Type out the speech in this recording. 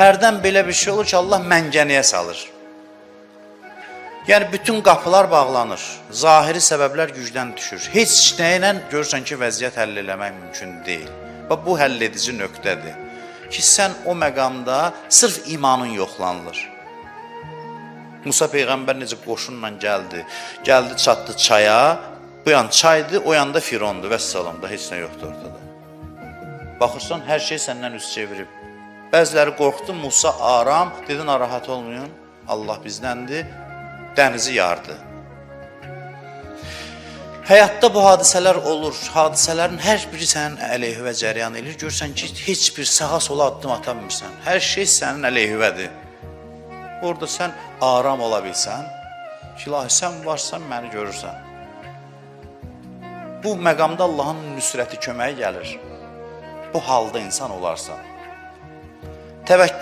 hərdən belə bir şey olur ki, Allah məngəniyə salır. Yəni, bütün qapılar bağlanır, zahiri səbəblər gücdən düşür. Heç nəylə görürsən ki, vəziyyət həll eləmək mümkün deyil. Bu həll edici nöqtədir ki, sən o məqamda sırf imanın yoxlanılır. Musa Peyğəmbər necə qoşunla gəldi, çatdı çaya, bu yan çaydı, o yanda Firondu və salamda, heç nə yoxdur ortada. Baxırsan, hər şey səndən üst çevirib. Bəziləri qorxdu, Musa aram, dedi, narahat olmayın, Allah bizdəndir, dənizi yardı. Həyatda bu hadisələr olur, hadisələrin hər biri sənin əleyhivə cəryan edir. Görürsən ki, heç bir sağa sola addım ata bilmirsən, hər şey sənin əleyhivədir. Orada sən aram ola bilsən, ki, ilahi, sən varsan, məni görürsən. Bu məqamda Allahın nüsrəti köməyi gəlir. Bu halda insan olarsan. Təvəkkül